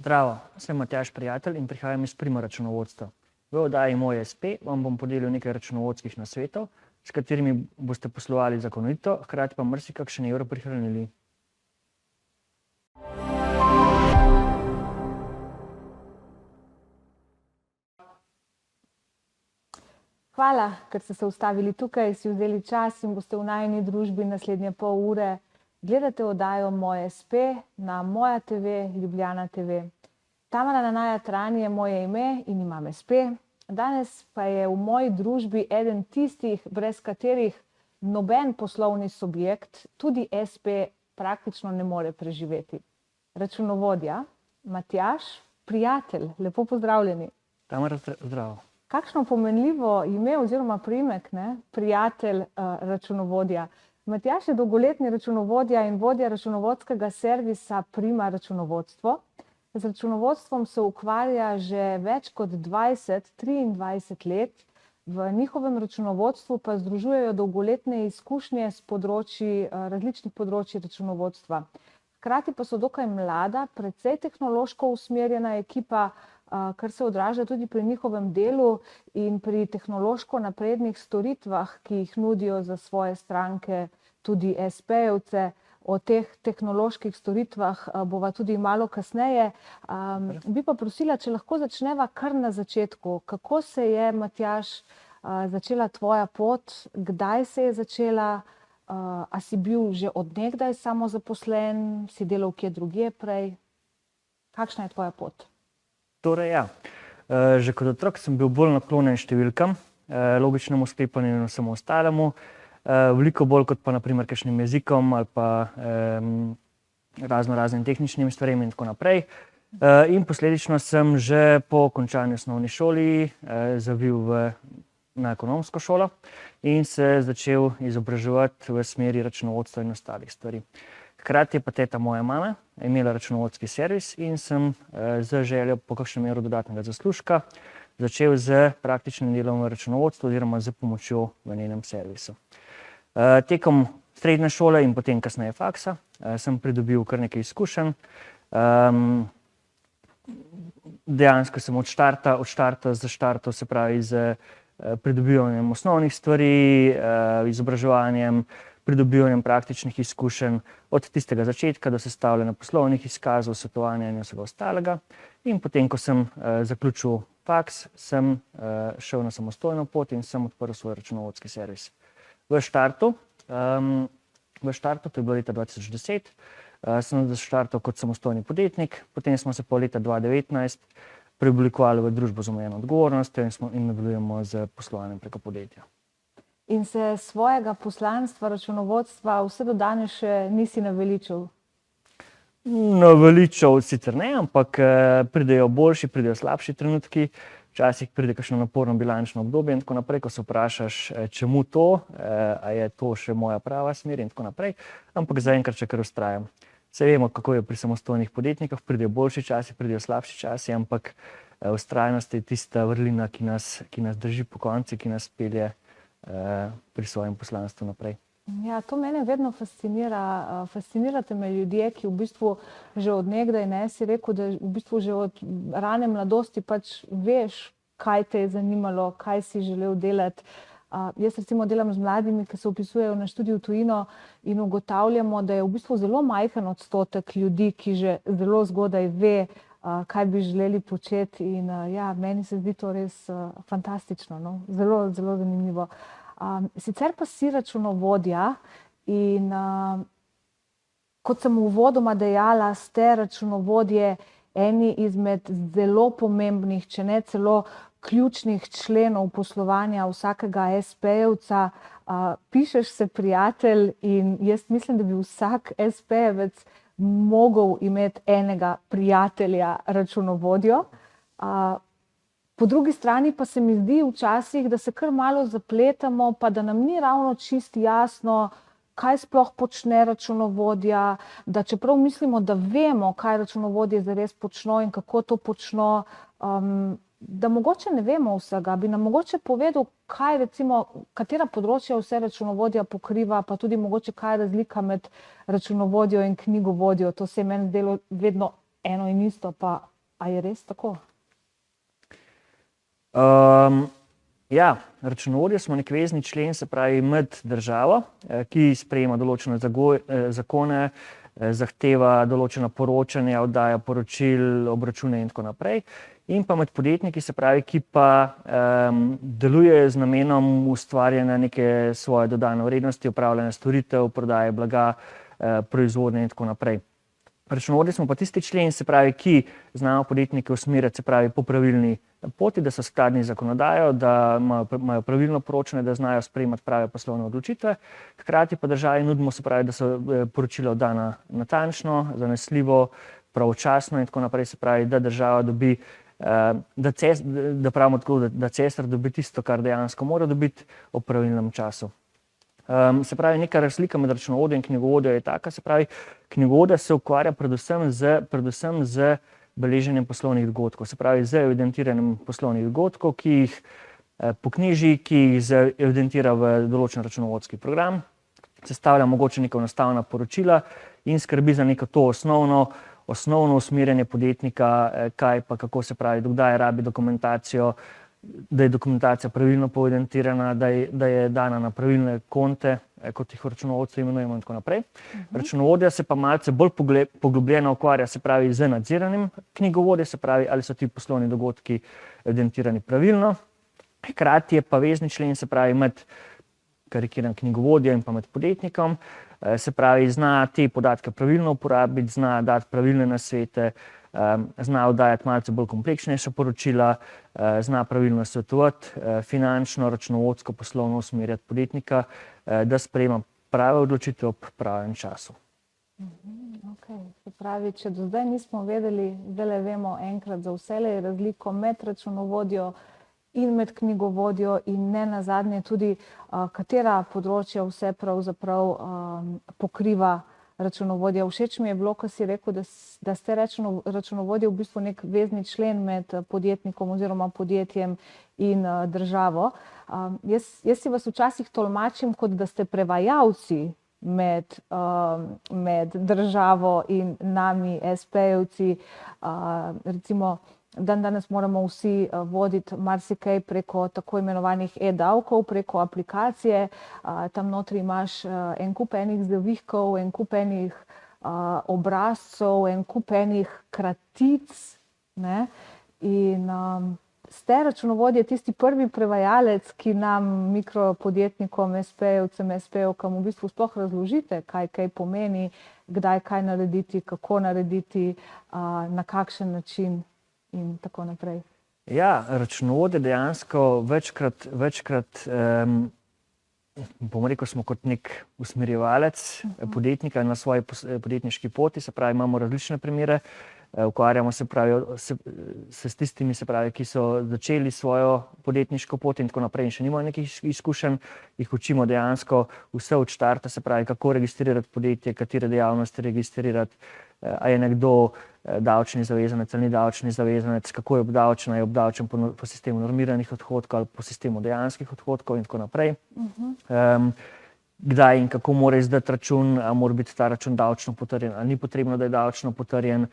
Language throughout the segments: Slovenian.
Zdravo, sem Matjaž Prijatelj in prihajam iz Prima računovodstva. V oddaji Moj SP vam bom podelil nekaj računovodskih nasvetov, s katerimi boste poslovali zakonito, hkrati pa marsikakšen evro prihranili. Hvala, ker ste se ustavili tukaj, si vzeli čas in boste v najini družbi naslednje pol ure. Gledate oddajo Moj SP na Moja TV, Ljubljana TV. Tamara Nanaja Tran je moje ime in imam SP. Danes pa je v moji družbi eden tistih, brez katerih noben poslovni subjekt, tudi SP, praktično ne more preživeti. Računovodja, Matjaž Prijatelj, lepo pozdravljeni. Tamara, zdravo. Kakšno pomenljivo ime oziroma priimek, ne? Prijatelj računovodja. Matjaž je dolgoletni računovodja in vodja računovodskega servisa Prima računovodstvo. Z računovodstvom se ukvarja že več kot 23 let. V njihovem računovodstvu pa združujejo dolgoletne izkušnje z različnih področji računovodstva. Hkrati pa so dokaj mlada, precej tehnološko usmerjena ekipa, kar se odraža tudi pri njihovem delu in pri tehnološko naprednih storitvah, ki jih nudijo za svoje stranke, tudi SP-jevce. O teh tehnoloških storitvah bova tudi malo kasneje. Bi pa prosila, če lahko začneva kar na začetku. Kako se je, Matjaž, začela tvoja pot? Kdaj se je začela? A si bil že od nekdaj samozaposlen? Si delal kje drugje prej? Kakšna je tvoja pot? Torej, ja. Že kot otrok sem bil bolj naklonjen številkam, logičnemu sklepanju in vsemu ostalemu. Veliko bolj kot pa naprimer kakšnim jezikom ali pa raznim tehničnim stvarem in tako naprej. In posledično sem že po končani osnovni šoli zavil na ekonomsko šolo in se začel izobraževati v smeri računovodstva in ostalih stvari. Hkrati je pa teta moje mame imela računovodski servis in sem z željo po kakšnem evru dodatnega zaslužka začel z praktičnim delom v računovodstvu oziroma z pomočjo v njenem servisu. Tekom srednje šole in potem kasneje faksa sem pridobil kar nekaj izkušenj. Dejansko sem od štarta zaštartal, se pravi z pridobivanjem osnovnih stvari, izobraževanjem, pridobivanjem praktičnih izkušenj od tistega začetka do sestavljanja poslovnih izkazov, svetovanja in vsega ostalega. In potem, ko sem zaključil faks, sem šel na samostojno pot in sem odprl svoj računovodski servis. V štartu, to je bilo leta 2010, sem zaštartal kot samostojni podjetnik, potem smo se po leta 2019 preoblikovali v družbo z omejeno odgovornostjo in nadaljujemo z poslovanjem preko podjetja. In se svojega poslanstva računovodstva vse do danes še nisi naveličal? Naveličal sicer ne, ampak pridejo boljši, pridejo slabši trenutki. Včasih pride kakšno naporno bilančno obdobje in tako naprej, ko se vprašaš, čemu to, a je to še moja prava smer in tako naprej. Ampak zaenkrat še kar vztrajam. Saj vemo, kako je pri samostojnih podjetnikih, pridejo boljši časi, pridejo slabši časi, ampak vztrajnost je tista vrlina, ki nas drži po konci, ki nas pelje pri svojem poslanstvu naprej. Ja, to mene vedno fascinira. Fascinirate me ljudje, ki v bistvu že od nekdaj, ne, si rekel, da v bistvu že od rane mladosti pač veš, kaj te je zanimalo, kaj si želel delati. Jaz recimo delam z mladimi, ki se vpisujejo na študij v tujino in ugotavljamo, da je v bistvu zelo majhen odstotek ljudi, ki že zelo zgodaj ve, kaj bi želeli početi. In ja, meni se zdi to res fantastično, no? Zelo, zelo zanimivo. Sicer pa si računovodja in kot sem uvodoma dejala, ste računovodje eni izmed zelo pomembnih, če ne celo ključnih členov poslovanja vsakega SP-jevca. Pišeš se Prijatelj in jaz mislim, da bi vsak SP-jevec mogel imeti enega prijatelja računovodjo. Po drugi strani pa se mi zdi včasih, da se kar malo zapletamo, pa da nam ni ravno čisto jasno, kaj sploh počne računovodja, da čeprav mislimo, da vemo, kaj računovodje zares počno in kako to počno, da mogoče ne vemo vsega. Bi nam mogoče povedal, kaj recimo, katera področja vse računovodja pokriva, pa tudi mogoče kaj je razlika med računovodjo in knjigovodjo. To se je meni zdelo vedno eno in isto, pa A je res tako? Ja, računovodje smo nek vezni člen, se pravi med državo, ki sprejema določene zakone, zahteva določena poročanja, oddaja poročil, obračune in tako naprej. In pa med podjetniki, se pravi, ki pa delujejo z namenom ustvarjanja neke svoje dodane vrednosti, upravljanja storitev, prodaje blaga, proizvodnje in tako naprej. Računovodje smo pa tisti člen, se pravi, ki znajo podjetnike usmerjati, se pravi, po pravilni poti, da so skladni z zakonodajo, da imajo pravilno poročanje, da znajo sprejemati prave poslovne odločitve. Hkrati pa državi nudimo, se pravi, da so poročila oddana natančno, zanesljivo, pravočasno in tako naprej, se pravi, da država dobi, da pravimo tako, da cesar dobi tisto, kar dejansko mora dobiti ob pravilnem času. Se pravi, neka razlika med računovodjo in knjigovodjo je taka, se pravi, knjigovodja se ukvarja predvsem z beleženjem poslovnih dogodkov, se pravi, z evidentiranjem poslovnih dogodkov, ki jih poknjiži, ki jih evidentira v določen računovodski program, sestavlja mogoče neka enostavna poročila in skrbi za neko to osnovno usmerjanje podjetnika, kaj pa kako, se pravi, dokdaj rabi dokumentacijo, da je dokumentacija pravilno poevidentirana, da je dana na pravilne konte, kot jih računovodci imenujemo in tako naprej. Računovodja se pa malce bolj poglobljeno ukvarja, se pravi, z nadziranjem knjigovodje, se pravi, ali so ti poslovni dogodki evidentirani pravilno. Hkrati je pa vezni člen, se pravi, med karikiran knjigovodjo in pa med podjetnikom, se pravi, zna te podatke pravilno uporabiti, zna dati pravilne nasvete, zna oddajati malce bolj kompleksnejša poročila, zna pravilno svetovati, finančno, računovodsko, poslovno usmerjati podjetnika, da sprejema prave odločitve ob pravem času. Okay. Se pravi, če do zdaj nismo vedeli, zdaj vemo enkrat za vselej razliko med računovodjo in med knjigovodjo in ne nazadnje tudi, katera področja vse pravzaprav pokriva računovodja. Všeč mi je bilo, ko si rekel, da ste računovodje v bistvu nek vezni člen med podjetnikom oziroma podjetjem in državo. Jaz si vas včasih tolmačim, kot da ste prevajalci med državo in nami, SP-jevci. Recimo, danes moramo vsi voditi marsikaj preko tako imenovanih e-davkov, preko aplikacije. Tam notri imaš en kup enih zavihkov, en kup enih obrazcev, en kup enih kratic, ne? In ste računovodje tisti prvi prevajalec, ki nam, mikropodjetnikom, SP-jevcem, SP-jevkam v bistvu sploh razložite, kaj pomeni, kdaj kaj narediti, kako narediti, na kakšen način in tako naprej. Ja, računovodje dejansko večkrat bom rekel, smo kot nek usmerjevalec podjetnika na svoji podjetniški poti, se pravi, imamo različne primere, ukvarjamo se s tistimi, se pravi, ki so začeli svojo podjetniško pot in tako naprej in še nimajo nekih izkušenj, jih učimo dejansko vse od štarta, se pravi, kako registrirati podjetje, katere dejavnosti registrirati, a je nekdo davčni zavezanec ali ni davčni zavezanec, kako je obdavčen po sistemu normiranih odhodkov ali po sistemu dejanskih odhodkov in tako naprej. Kdaj in kako mora izdati račun, ali mora biti ta račun davčno potrjen, ali ni potrebno, da je davčno potrjen,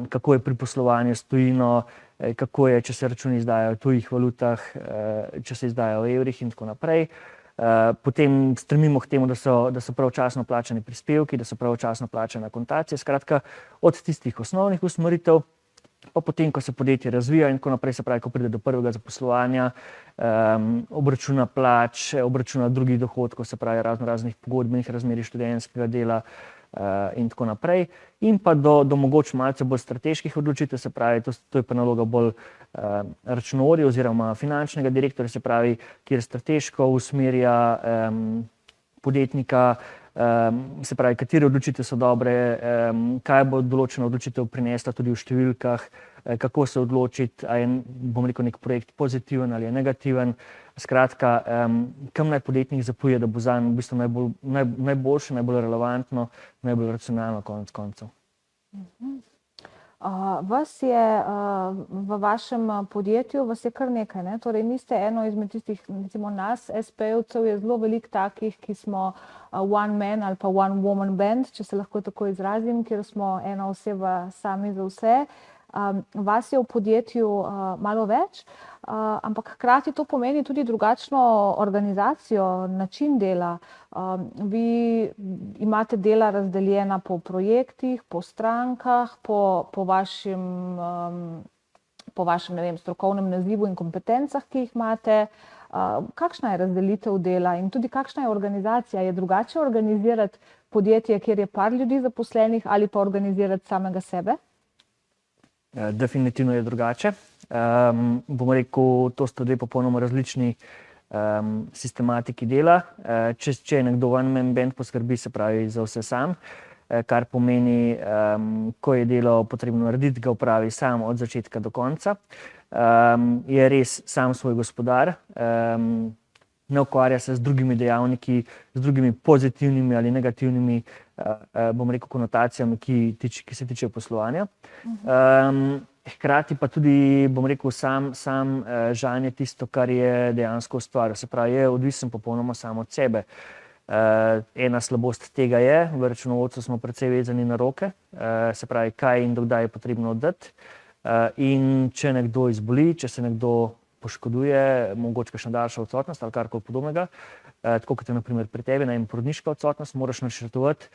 kako je pri poslovanju s tujino, kako je, če se računi izdajajo v tujih valutah, če se izdajajo v evrih in tako naprej. Potem stremimo k temu, da so pravočasno plačani prispevki, da so pravočasno plačane akontacije. Skratka, od tistih osnovnih usmeritev, pa potem, ko se podjetje razvija in tako naprej, se pravi, ko pride do prvega zaposlovanja, obračuna plač, obračuna drugih dohodkov, se pravi, raznih pogodbenih razmerij, študentskega dela in tako naprej. In pa do mogoče malce bolj strateških odločitev, se pravi, to je pa naloga bolj računovodja oziroma finančnega direktorja, se pravi, kjer strateško usmerja podjetnika, se pravi, katere odločitve so dobre, kaj bo določena odločitev prinesla tudi v številkah, kako se odločiti, ali je, bom rekel, nek projekt pozitiven ali je negativen. Skratka, kam naj podjetnik zapluje, da bo zanj v bistvu najboljše, najbolj relevantno, najbolj racionalno konec koncev. Vas je v vašem podjetju, vas je kar nekaj, ne? Torej niste eno izmed tistih, recimo nas, SP-jevcev je zelo veliko takih, ki smo one man ali pa one woman band, če se lahko tako izrazim, kjer smo ena oseba sami za vse. Vas je v podjetju malo več, ampak hkrati to pomeni tudi drugačno organizacijo, način dela. Vi imate dela razdeljena po projektih, po strankah, po vašem, ne vem, strokovnem nazivu in kompetencah, ki jih imate. Kakšna je razdelitev dela in tudi kakšna je organizacija? Je drugače organizirati podjetje, kjer je par ljudi zaposlenih, ali pa organizirati samega sebe? Definitivno je drugače. Bom rekel, to sta dve popolnoma različni sistematiki dela. Če je nekdo one man band, poskrbi, se pravi, za vse sam, kar pomeni, ko je delo potrebno narediti, ga opravi sam od začetka do konca. Je res sam svoj gospodar, ne ukvarja se z drugimi dejavniki, z drugimi pozitivnimi ali negativnimi, bom rekel, konotacijami, ki se tičejo poslovanja. Hkrati pa tudi, bom rekel, sam žanje tisto, kar je dejansko ustvaril. Se pravi, je odvisen popolnoma sam od sebe. Ena slabost tega je, v računovodstvu smo precej vezani na roke, se pravi, kaj in dokdaj je potrebno oddati. In če nekdo izboli, če se nekdo poškoduje, mogoče kakšna daljša odsotnost ali karkoli podobnega, tako kot je na primer pri tebi, porodniška odsotnost, moraš načrtovati,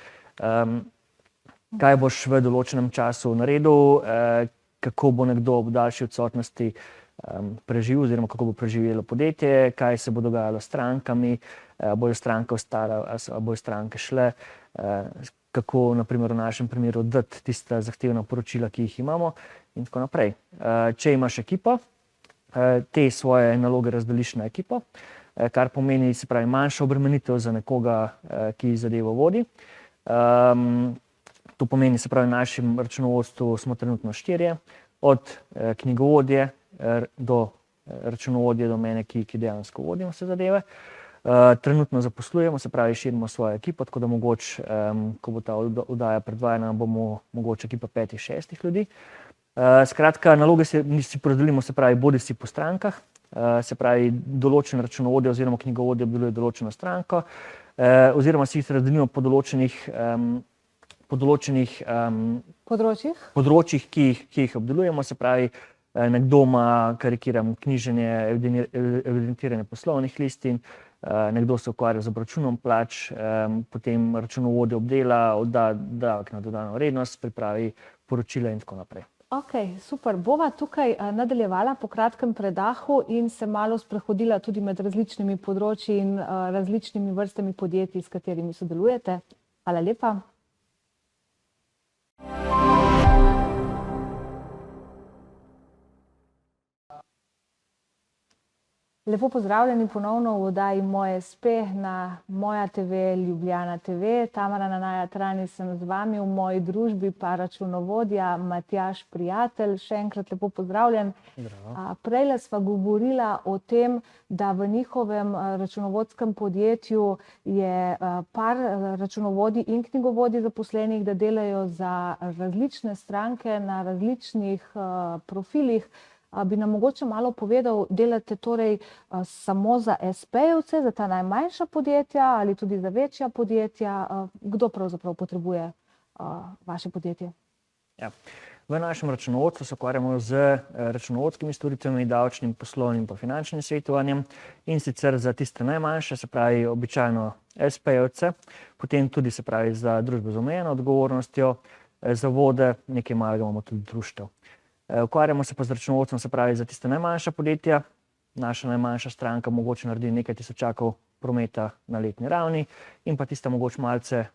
kaj boš v določenem času naredil, kako bo nekdo ob daljši odsotnosti preživel oziroma kako bo preživelo podjetje, kaj se bo dogajalo s strankami, bojo stranke ostale, bojo stranke šle, kako na primer v našem primeru oddati tista zahtevna poročila, ki jih imamo in tako naprej. Če imaš ekipo, te svoje naloge razdeliš na ekipo, kar pomeni, se pravi, manjša obremenitev za nekoga, ki zadevo vodi. To pomeni, se pravi, v našem računovodstvu smo trenutno 4, od knjigovodje do računovodje do mene, ki dejansko vodim vse zadeve. Trenutno zaposlujemo, se pravi, širimo svojo ekipo, tako da mogoče, ko bo ta oddaja predvajana, bomo mogoče ekipa 5-6 ljudi. Skratka, naloge si porazdelimo, se pravi, bodisi po strankah, se pravi, določen računovodja oziroma knjigovodja obdeluje določeno stranko, oziroma si jih razdelimo po določenih področjih, ki jih obdelujemo, se pravi, nekdo ima, karikiram, knjiženje, evidentiranje poslovnih listin, nekdo se ukvarja z obračunom plač, potem računovodja obdela, odda davek na dodano vrednost, pripravi poročila in tako naprej. Ok, super. Bova tukaj nadaljevala po kratkem predahu in se malo sprehodila tudi med različnimi področji in različnimi vrstami podjetij, s katerimi sodelujete. Hvala lepa. Lepo pozdravljeni ponovno v oddaji Moj espe na Moja TV, Ljubljana TV. Tamara Nanaja Trani sem z vami, v moji družbi pa računovodja Matjaž Prijatelj. Še enkrat lepo pozdravljen. Prejle sva govorila o tem, da v njihovem računovodskem podjetju je par računovodij in knjigovodij zaposlenih, da delajo za različne stranke na različnih profilih. Bi nam mogoče malo povedal, delate torej samo za espe-jevce, za ta najmanjša podjetja ali tudi za večja podjetja? Kdo pravzaprav potrebuje vaše podjetje? Ja. V našem računovodstvu se ukvarjamo z računovodskimi storitvami, davčnim, poslovnim pa finančnim svetovanjem, in sicer za tiste najmanjše, se pravi običajno espe-jevce, potem tudi, se pravi, za družbe z omejeno odgovornostjo, zavode, nekaj malega imamo tudi društev. Ukvarjamo se pa z računovodstvom, se pravi, za tiste najmanjša podjetja. Naša najmanjša stranka mogoče naredi nekaj tisočakov prometa na letni ravni, in pa tiste mogoče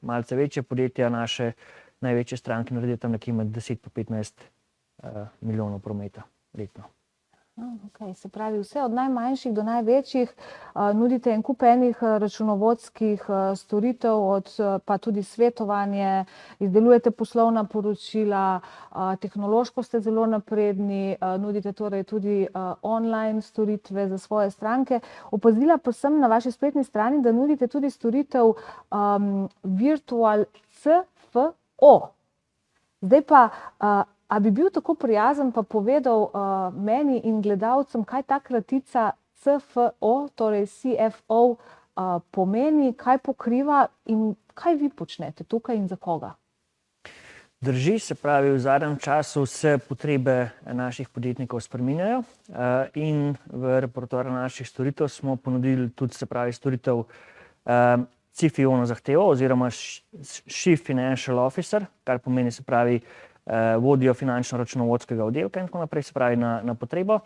malce večje podjetja, naše največje stranke naredijo tam nekje med 10 pa 15 milijonov prometa letno. Okay. Se pravi, vse od najmanjših do največjih nudite en kup enih računovodskih storitev, pa tudi svetovanje, izdelujete poslovna poročila, tehnološko ste zelo napredni, nudite torej tudi online storitve za svoje stranke. Opazila pa sem na vaši spletni strani, da nudite tudi storitev Virtual CFO. Zdaj pa, a bi bil tako prijazen pa povedal meni in gledalcem, kaj ta kratica CFO, torej CFO, pomeni, kaj pokriva in kaj vi počnete tukaj in za koga? Drži, se pravi, v zadnjem času se potrebe naših podjetnikov spreminjajo in v repertoar naših storitev smo ponudili tudi, se pravi, storitev CFO na zahtevo oziroma Chief Financial Officer, kar pomeni, se pravi, vodjo finančno-računovodskega oddelka in tako naprej, se pravi, na potrebo.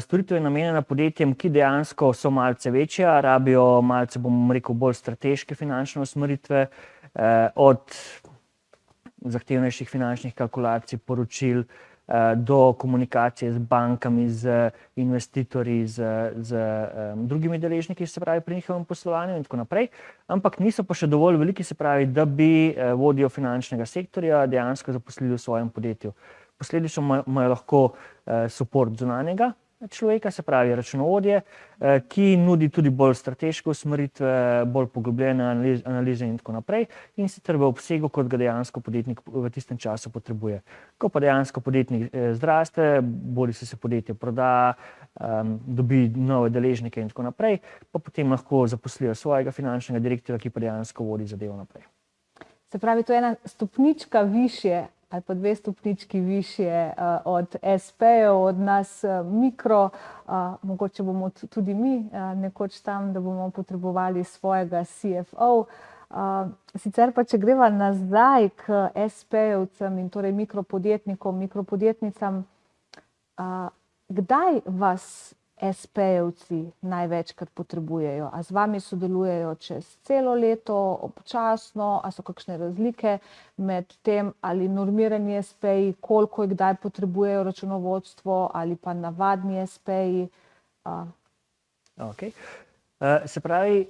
Storitev je namenjena podjetjem, ki dejansko so malce večja, rabijo malce, bom rekel, bolj strateške finančne usmeritve, od zahtevnejših finančnih kalkulacij, poročil, do komunikacije z bankami, z investitorji, z drugimi deležniki, se pravi, pri njihovem poslovanju in tako naprej. Ampak niso pa še dovolj veliki, se pravi, da bi vodjo finančnega sektorja dejansko zaposlili v svojem podjetju. Posledično imajo lahko support zunanjega človeka, se pravi računovodje, ki nudi tudi bolj strateške usmeritve, bolj poglobljene analize in tako naprej, in sicer v obsegu, kot ga dejansko podjetnik v tistem času potrebuje. Ko pa dejansko podjetnik zraste, bodisi se podjetje proda, dobi nove deležnike in tako naprej, pa potem lahko zaposlijo svojega finančnega direktorja, ki pa dejansko vodi zadevo naprej. Se pravi, to je ena stopnička višje ali pa 2 stopnički višje od SP-jev, od nas mikro, mogoče bomo tudi mi nekoč tam, da bomo potrebovali svojega CFO. Sicer pa, če greva nazaj k SP-jevcem in torej mikropodjetnikom, mikropodjetnicam, kdaj vas SP-jevci največkrat potrebujejo? A z vami sodelujejo čez celo leto, občasno, a so kakšne razlike med tem, ali normirani SP-ji, koliko jih kdaj potrebujejo računovodstvo, ali pa navadni SP-ji? Okay. Se pravi,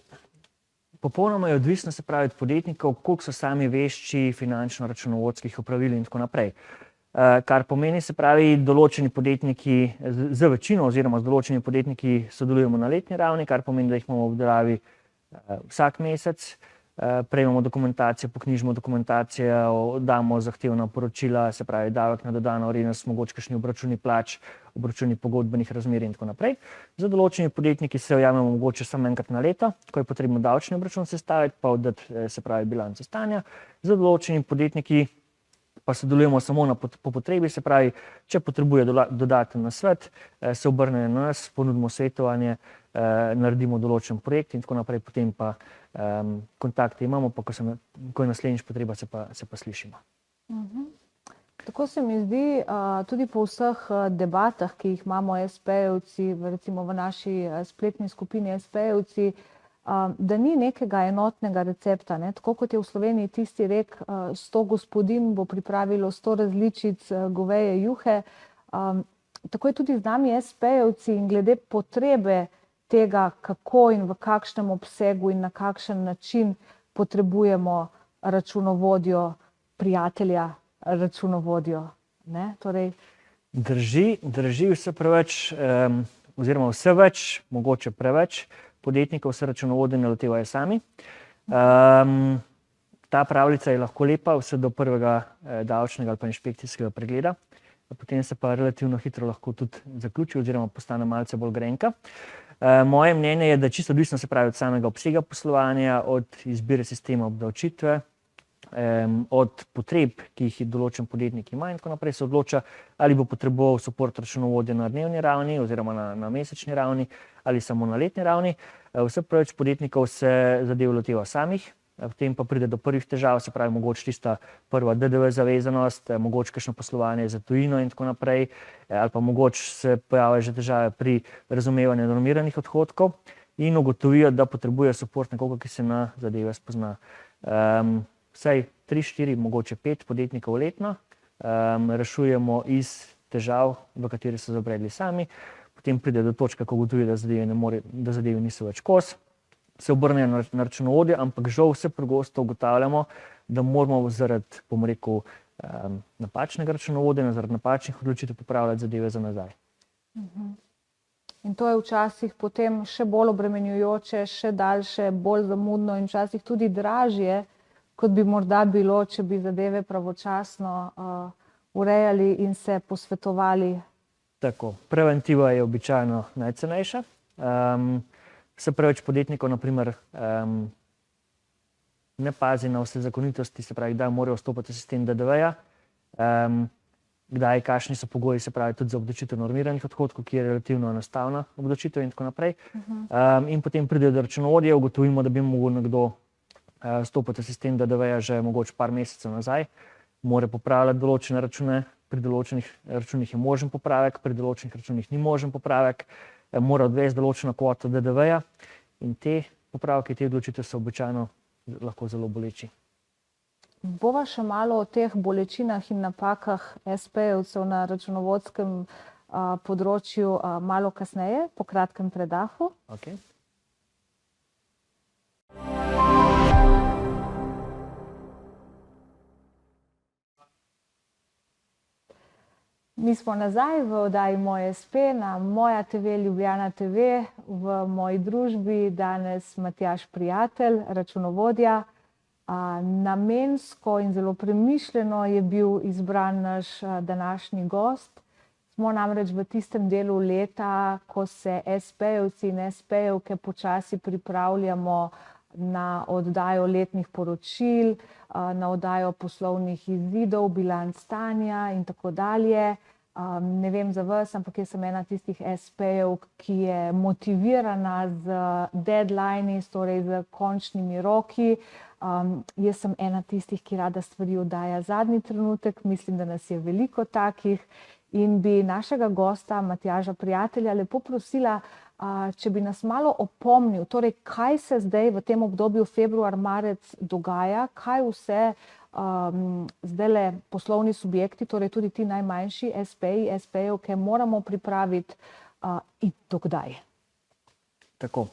popolnoma je odvisno, se pravi, od podjetnikov, koliko so sami vešči finančno-računovodskih opravil in tako naprej. Kar pomeni, se pravi, določeni podjetniki z večino oziroma z določenimi podjetniki sodelujemo na letni ravni, kar pomeni, da jih imamo v obdelavi vsak mesec, prejmemo dokumentacijo, poknjižimo dokumentacijo, damo zahtevna poročila, se pravi, davek na dodano vrednost, mogoče kakšni obračuni plač, obračuni pogodbenih razmerij in tako naprej. Za določeni podjetniki se ujamemo mogoče samo enkrat na leto, ko je potrebno davčni obračun sestaviti, pa oddati, se pravi, bilanco stanja. Za določeni podjetniki pa sodelujemo samo po potrebi, se pravi, če potrebuje dodaten nasvet, se obrnejo na nas, ponudimo svetovanje, naredimo določen projekt in tako naprej, potem pa kontakte imamo, pa ko je naslednjič potreba, se pa slišimo. Tako se mi zdi, tudi po vseh debatah, ki jih imamo SP-jevci, recimo v naši spletni skupini SP-jevci, da ni nekega enotnega recepta, ne? Tako kot je v Sloveniji tisti rek, 100 gospodinj bo pripravilo 100 različic goveje juhe. Tako je tudi z nami SP-jevci in glede potrebe tega, kako in v kakšnem obsegu in na kakšen način potrebujemo računovodjo, prijatelja računovodjo. Ne? Torej... Drži vse preveč, oziroma vse več, mogoče preveč, podjetnikov se računovodje ne lotevajo sami. Ta pravljica je lahko lepa vse do prvega davčnega ali pa inšpekcijskega pregleda, potem se pa relativno hitro lahko tudi zaključi oziroma postane malce bolj grenka. Moje mnenje je, da čisto odvisno, se pravi, od samega obsega poslovanja, od izbire sistema obdavčitve, od potreb, ki jih določen podjetnik ima in tako naprej, se odloča, ali bo potreboval support računovodja na dnevni ravni oziroma na mesečni ravni ali samo na letni ravni. Vse preveč podjetnikov se zadev loteva samih, potem pa pride do prvih težav, se pravi, mogoče tista prva DDV zavezanost, mogoče kakšno poslovanje za tujino in tako naprej, ali pa mogoče se pojavljajo že težave pri razumevanju normiranih odhodkov in ugotovijo, da potrebuje support nekoga, ki se na zadeve spozna. Vsaj 3, 4, mogoče 5 podjetnikov letno rešujemo iz težav, v kateri so zabredli sami. Potem pride do točke, ko ugotovijo, da zadeve niso več kos, se obrnejo na računovodje, ampak žal vse pregosto ugotavljamo, da moramo zaradi, bom rekel, napačnega računovodja, zaradi napačnih odločitev popravljati zadeve za nazaj. In to je včasih potem še bolj obremenjujoče, še daljše, bolj zamudno in včasih tudi dražje, kot bi morda bilo, če bi zadeve pravočasno urejali in se posvetovali. Tako, preventiva je običajno najcenejša. Vse preveč podjetnikov, na primer, ne pazi na vse zakonitosti, se pravi, kdaj morajo vstopiti v sistem DDV-ja, kdaj, kakšni so pogoji, se pravi tudi za obdavčitev normiranih odhodkov, ki je relativno enostavna obdavčitev in tako naprej. In potem pride do računovodje, ugotovimo, da bi mogel nekdo stopiti v sistem DDV-ja že mogoče par mesecev nazaj, mora popravljati določene račune, pri določenih računih je možen popravek, pri določenih računih ni možen popravek, mora odvesti določeno kvoto DDV-ja in te popravke, te odločitve so običajno lahko zelo boleči. Bova še malo o teh bolečinah in napakah SP-jevcev na računovodskem področju malo kasneje, po kratkem predahu. Okay. Mi smo nazaj v oddaji Moj SP na Moja TV, Ljubljana TV, v moji družbi danes Matjaž Prijatelj, računovodja. Namensko in zelo premišljeno je bil izbran naš današnji gost. Smo namreč v tistem delu leta, ko se SP-jevci in SP-jevke počasi pripravljamo na oddajo letnih poročil, na oddajo poslovnih izidov, bilanc stanja in tako dalje. Ne vem za vas, ampak jaz sem ena tistih SP-jev, ki je motivirana z deadlini, torej z končnimi roki. Jaz sem ena tistih, ki rada stvari oddaja zadnji trenutek, mislim, da nas je veliko takih in bi našega gosta, Matjaža Prijatelja, lepo prosila, če bi nas malo opomnil, torej kaj se zdaj v tem obdobju februar-marec dogaja, kaj vse zdajle poslovni subjekti, torej tudi ti najmanjši SP-ji, SP-jevke moramo pripraviti in dokdaj. Tako.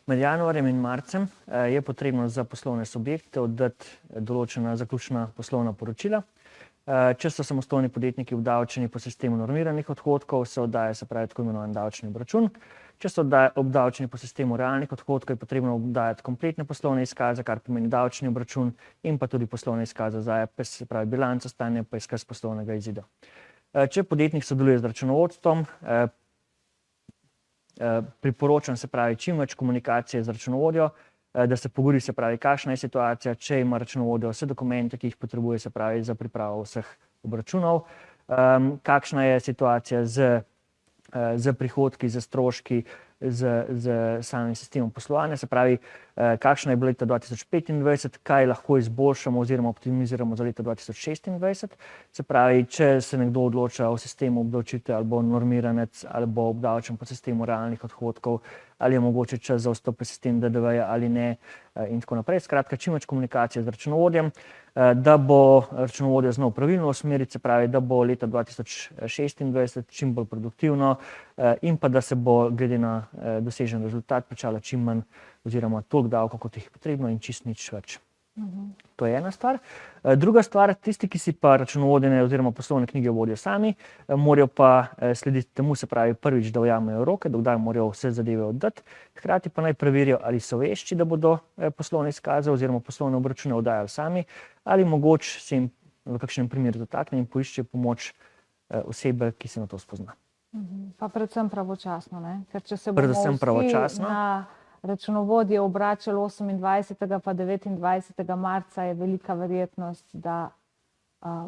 Med januarjem in marcem je potrebno za poslovne subjekte oddati določena zaključna poslovna poročila. Če so samostojni podjetniki obdavčeni po sistemu normiranih odhodkov, se oddaja, se pravi, tako imenovan davčni obračun. Če so obdavčeni po sistemu realnih odhodkov, je potrebno oddajati kompletne poslovne izkaze, kar pomeni davčni obračun in pa tudi poslovne izkaze za APS, se pravi bilanco stanja pa izkaz poslovnega izida. Če podjetnik sodeluje z računovodstvom, priporočam, se pravi, čim več komunikacije z računovodjo, da se pogovori, se pravi, kakšna je situacija, če ima računovodja vse dokumente, ki jih potrebuje, se pravi, za pripravo vseh obračunov, kakšna je situacija z prihodki, z stroški, z samim sistemom poslovanja, se pravi, kakšna je bila leta 2025, kaj lahko izboljšamo oziroma optimiziramo za leto 2026. Se pravi, če se nekdo odloča o sistemu obdavčitve ali bo normiranec ali bo obdavčen po sistemu realnih odhodkov, ali je mogoče čas za vstop v sistem DDV-ja ali ne in tako naprej. Skratka, čim več komunikacije z računovodjem, da bo računovodja znal pravilno usmeriti, se pravi, da bo leta 2026 čim bolj produktivno in pa da se bo glede na dosežen rezultat plačala čim manj oziroma toliko davkov, kot jih je potrebno in čist nič več. To je ena stvar. Druga stvar, tisti, ki si pa računovodene oziroma poslovne knjige vodijo sami, morajo pa slediti temu, se pravi, prvič, da ujamejo roke, da kdaj morajo vse zadeve oddati, hkrati pa naj preverijo, ali so vešči, da bodo poslovne izkaze oziroma poslovne obračune oddajali sami, ali mogoče se jim v kakšnem primeru dotakne in poiščejo pomoč osebe, ki se na to spozna. Pa predvsem pravočasno, ne? Ker če se Predvsem bomo vsi pravočasno. na računovodje obračali 28. pa 29. marca, je velika verjetnost, da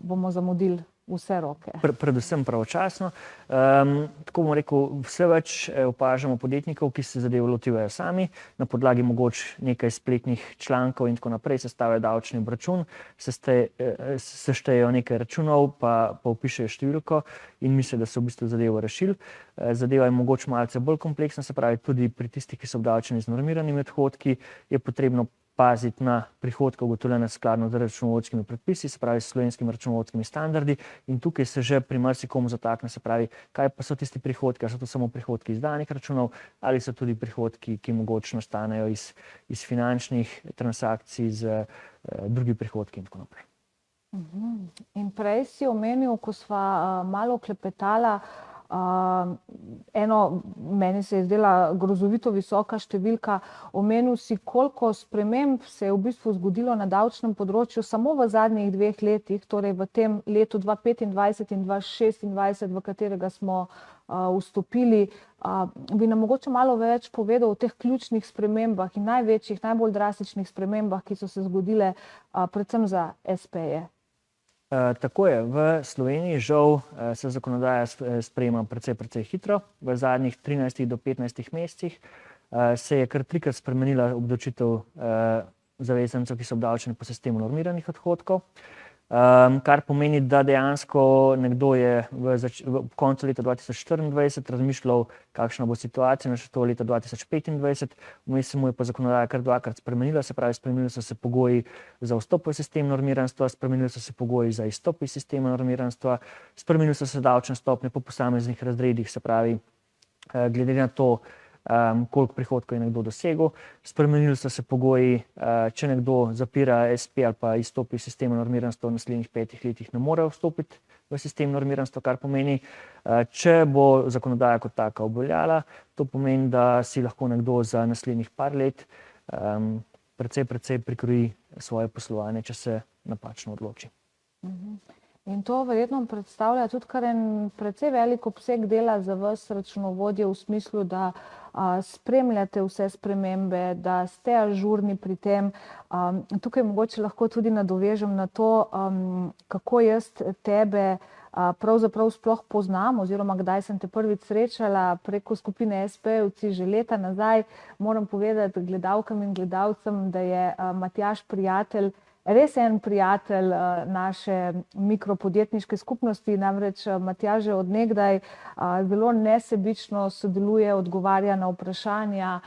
bomo zamudili vse roke. Predvsem pravočasno. Tako bom rekel, vse več opažamo podjetnikov, ki se zadev lotevajo sami, na podlagi mogoče nekaj spletnih člankov in tako naprej, sestavljajo davčni obračun, seštejejo nekaj računov, pa vpišejo številko in mislijo, da so v bistvu zadevo rešili. Zadeva je mogoče malce bolj kompleksna, se pravi, tudi pri tistih, ki so obdavčeni z normiranimi odhodki, je potrebno paziti na prihodke ugotovljene skladno z računovodskimi predpisi, se pravi s slovenskimi računovodskimi standardi in tukaj se že pri marsikomu zatakne, se pravi, kaj pa so tisti prihodki, ali so to samo prihodki izdanih računov ali so tudi prihodki, ki mogoče nastanejo iz finančnih transakcij, z drugi prihodki in tako naprej. In prej si omenil, ko sva malo klepetala, meni se je zdela grozovito visoka številka, omenil si, koliko sprememb se je v bistvu zgodilo na davčnem področju samo v zadnjih 2 letih, torej v tem letu 2025 in 2026, v katerega smo vstopili. Bi nam mogoče malo več povedal o teh ključnih spremembah in največjih, najbolj drastičnih spremembah, ki so se zgodile predvsem za SP-je? Tako je, v Sloveniji žal se zakonodaja sprejema precej hitro. V zadnjih 13 do 15 mesecih se je kar 3-krat spremenila obdavčitev zavezancev, ki so obdavčeni po sistemu normiranih odhodkov. Kar pomeni, da dejansko nekdo je v koncu leta 2024 razmišljal, kakšna bo situacija, to leta 2025, vmes se mu je pa zakonodaja kar 2-krat spremenila, se pravi, spremenili so se pogoji za vstop v sistem normiranstva, spremenili so se pogoji za izstop iz sistema normiranstva, spremenili so se davčne stopnje po posameznih razredih, se pravi, glede na to, koliko prihodkov je nekdo dosegel. Spremenili so se pogoji, če nekdo zapira SP ali pa izstopi iz sistema normiranstva v naslednjih 5 letih, ne more vstopiti v sistem normiranstva, kar pomeni, če bo zakonodaja kot taka obveljala, to pomeni, da si lahko nekdo za naslednjih par let precej prikroji svoje poslovanje, če se napačno odloči. In to verjetno predstavlja tudi kar en precej velik obseg dela za vas računovodje v smislu, da spremljate vse spremembe, da ste ažurni pri tem. Tukaj mogoče lahko tudi nadovežem na to, kako jaz tebe pravzaprav sploh poznam oziroma kdaj sem te prvič srečala preko skupine SP-jevci že leta nazaj. Moram povedati gledalkam in gledalcem, da je Matjaž prijatelj, res en prijatelj naše mikropodjetniške skupnosti, namreč Matjaž že od nekdaj zelo nesebično sodeluje, odgovarja na vprašanja,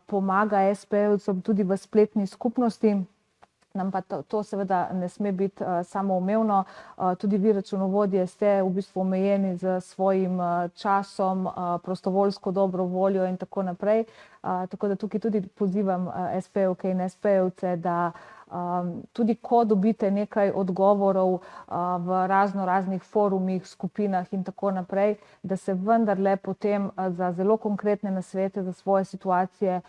pomaga SP-jevcem tudi v spletni skupnosti. Nam pa to seveda ne sme biti samoumevno. Tudi vi računovodje ste v bistvu omejeni z svojim časom, prostovoljsko dobro voljo in tako naprej. Tako da tukaj tudi pozivam SP-jevke in SP-jevce, da tudi ko dobite nekaj odgovorov v raznih forumih, skupinah in tako naprej, da se vendarle potem za zelo konkretne nasvete za svoje situacije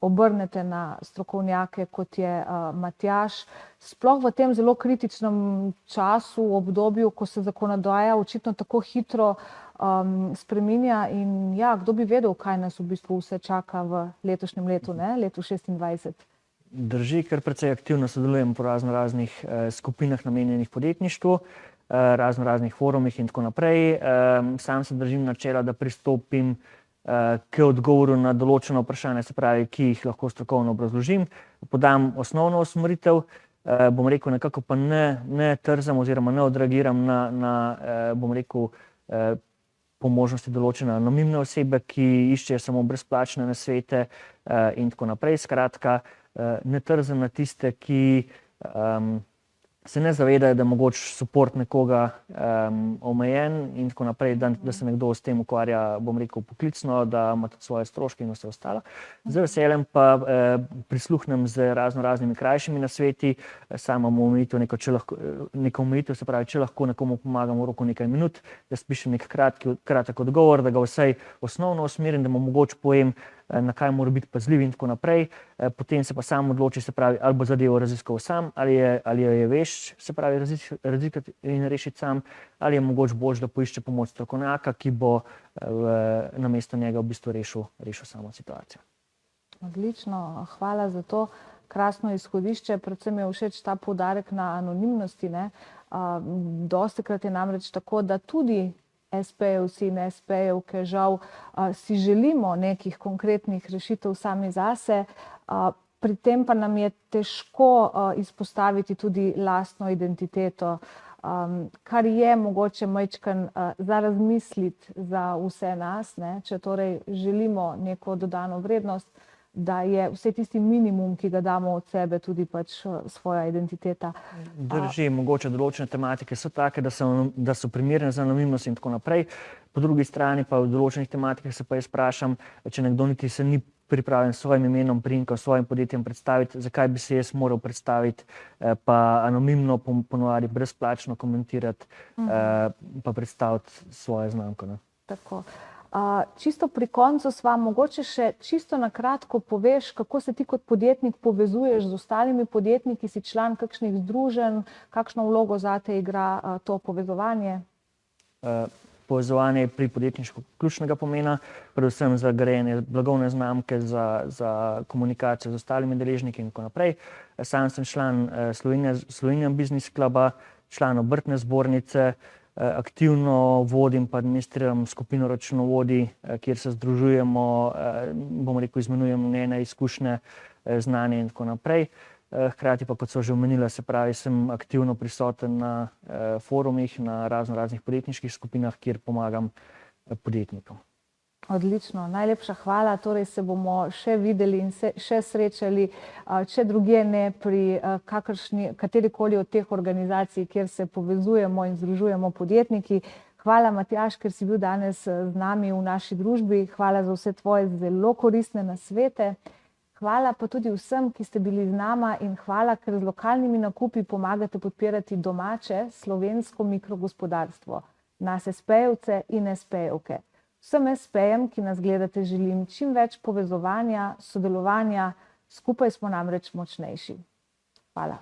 obrnete na strokovnjake, kot je Matjaž. Sploh v tem zelo kritičnem času, obdobju, ko se zakonodaja očitno tako hitro spreminja in ja, kdo bi vedel, kaj nas v bistvu vse čaka v letošnjem letu, letu 2026. Drži, ker precej aktivno sodelujem po raznih skupinah namenjenih podjetništvu, raznih forumih in tako naprej. Sam se držim načela, da pristopim k odgovoru na določeno vprašanje, se pravi, ki jih lahko strokovno obrazložim, podam osnovno usmeritev, bom rekel, nekako pa ne trzam oziroma ne odreagiram na bom rekel, po možnosti določene anonimne osebe, ki iščejo samo brezplačne nasvete in tako naprej. Skratka, ne trzam na tiste, ki se ne zavedajo, da je mogoče support nekoga omejen in tako naprej, da se nekdo s tem ukvarja, bom rekel, poklicno, da ima tudi svoje stroške in vse ostalo. Z veseljem pa prisluhnem z raznimi krajšimi nasveti, sam imam omejitev, neko omejitev, se pravi, če lahko nekomu pomagam v roku nekaj minut, da spišem nek kratek odgovor, da ga vsaj osnovno usmerim, da mu mogoče povem, na kaj mora biti pazljiv in tako naprej. Potem se pa sam odloči, se pravi, ali bo zadevo raziskal sam, ali jo je vešč, se pravi, raziskati in rešiti sam, ali je mogoče boljše, da poišče pomoč strokovnjaka, ki bo namesto njega v bistvu rešil samo situacijo. Odlično, hvala za to krasno izhodišče. Predvsem je všeč ta poudarek na anonimnosti. Dostikrat je namreč tako, da tudi SP-jevci in SP-jevke žal si želimo nekih konkretnih rešitev sami zase, pri tem pa nam je težko izpostaviti tudi lastno identiteto, kar je mogoče majčkeno za razmisliti za vse nas, če torej želimo neko dodano vrednost, da je vse tisti minimum, ki ga damo od sebe, tudi pač svoja identiteta. Drži, mogoče določene tematike so take, da so primerne za anonimnost in tako naprej. Po drugi strani pa v določenih tematikah se pa jaz vprašam, če nekdo niti se ni pripravljen s svojim imenom, priimkom, svojim podjetjem predstaviti, zakaj bi se jaz moral predstaviti, pa anonimno, ponovadi brezplačno komentirati, pa predstaviti svojo znamko. Tako. Čisto pri koncu sva mogoče še čisto na kratko poveš, kako se ti kot podjetnik povezuješ z ostalimi podjetniki, si član kakšnih združenj, kakšno vlogo zate igra to povezovanje? Povezovanje je pri podjetništvu ključnega pomena, predvsem za grajenje blagovne znamke, za komunikacijo z ostalimi deležniki in tako naprej. Sam sem član Slovenian Business Cluba, član obrtne zbornice, aktivno vodim pa administriram skupino računovodij, kjer se združujemo, bomo rekel, izmenjujemo mnenja, izkušnje, znanje in tako naprej. Hkrati pa, kot so že omenila, se pravi, sem aktivno prisoten na forumih, na raznih podjetniških skupinah, kjer pomagam podjetnikom. Odlično, najlepša hvala. Torej se bomo še videli in še srečali, če drugje ne pri katerikoli od teh organizacij, kjer se povezujemo in združujemo podjetniki. Hvala, Matjaž, ker si bil danes z nami v naši družbi. Hvala za vse tvoje zelo koristne nasvete. Hvala pa tudi vsem, ki ste bili z nama, in hvala, ker z lokalnimi nakupi pomagate podpirati domače slovensko mikrogospodarstvo, nas espejevce in espejevke. Vsem espejem, ki nas gledate, želim čim več povezovanja, sodelovanja, skupaj smo namreč močnejši. Hvala.